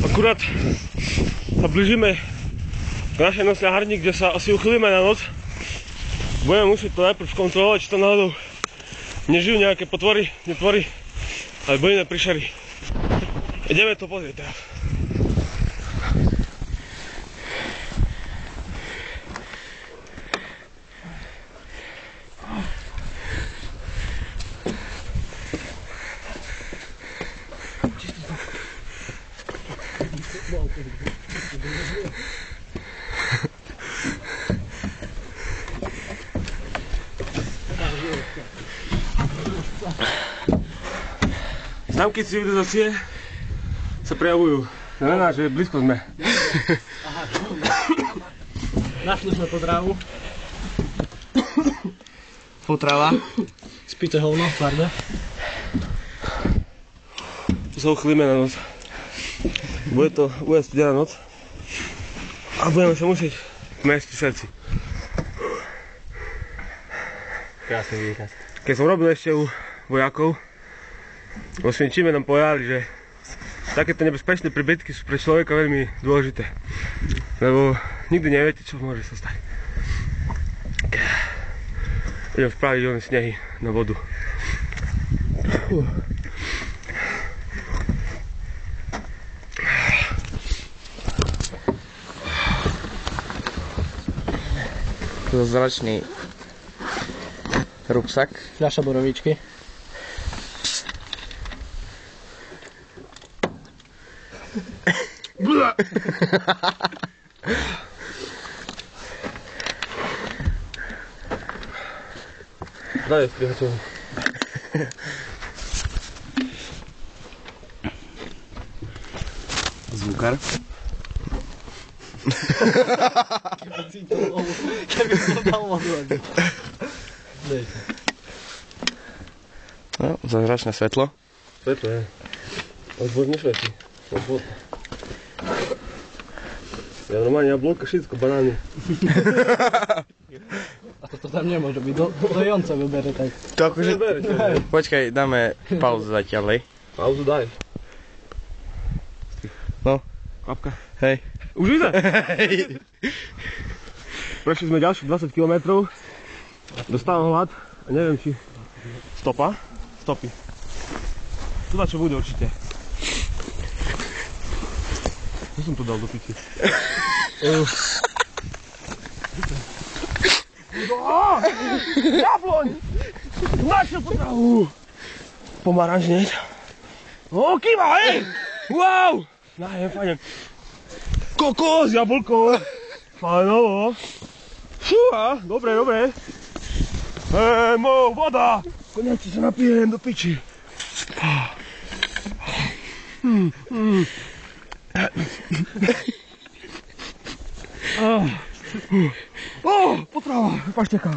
Akurát sa blížime k našej nocľahárni, kde sa asi uchylíme na noc. Budeme musieť to najprv skontrolovať, či tam náhodou nežijú nejaké potvory, netvory, alebo iné príšery. Ideme to pozrieť teraz. Známky civilizácie sa prejavujú. Znamená, že blízko sme. Aha, našli sme potravu. Potrava. Spíte hovno, tvrdé. Tu sa uchylíme na noc. Bude studená noc. A budeme sa musieť tmesť v srdci. Krásny výraz. Keď som robil ešte u vojakov, vo Svienčime nám povedali, že takéto nebezpečné príbytky sú pre človeka veľmi dôležité. Lebo nikdy neviete, čo môže sa stať. Idem spraviť oné snehy na vodu. Zračný rúbsak. Fľaša borovičky. Daj strihačov. Zvukar. Keby som dal odhľadil. No, zázračné svetlo. Svetlo je. Odbor nesvetí. Odbor. Ja normálne jablóka, všetko, banány. A toto tam nemôže byť, do Jonca vybere tak. To akože... Počkaj, dáme pauzu zatiaľ, lej. Pauzu daj. No. Kapka. Hej. Už ide? Prešli sme ďalších 20 km. Dostávam hlad a neviem, či stopa. Stopy. Tu na čo bude určite. Co som to dal do piči? Jabloň! Našiel potravu! Pomaranč hneď. O, kýva, hej! Wow! Najem, fajn. Kokos, jablko! Fajnovo. Fúha, dobre, dobre. Voda! Konečne sa napijem do piči. Potrava, pašteka.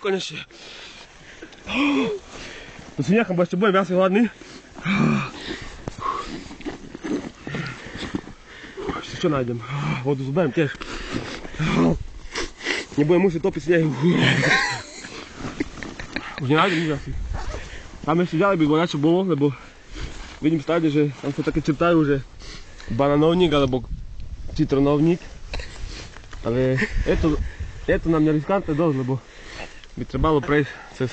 Konečne. To si nechám, bo ešte budem viacej hladný. Ešte čo nájdem? Vodu zoberiem tiež. Nebudem musieť topiť snehu. Už nenájdem nič asi. Tam ešte ďalej by bolo načo bolo, lebo vidím stále, že tam sa také črtajú, že bananovník alebo citronovník. Ale je to na mňa riskantné dosť, lebo by trebalo prejsť cez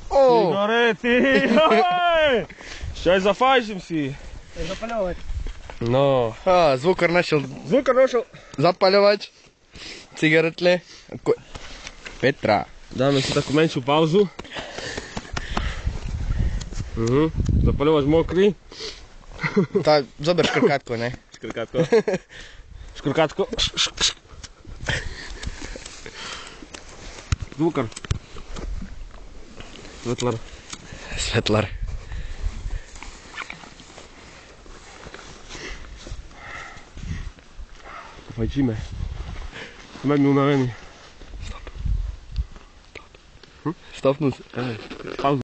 cigarety. Ešte aj zafajčím si. Zapaľovať. No. Zvukar našiel zapaľovať cigaretle. Petra. Dáme si takú menšiu pauzu. Zapaľovač mokrý. Zober škrkátko, ne? Škrkátko. Škrkátko. Zvukar. Svetlar. Svetlar. Fajčíme. Sme mi unavení. Stopnúť. Pauzu.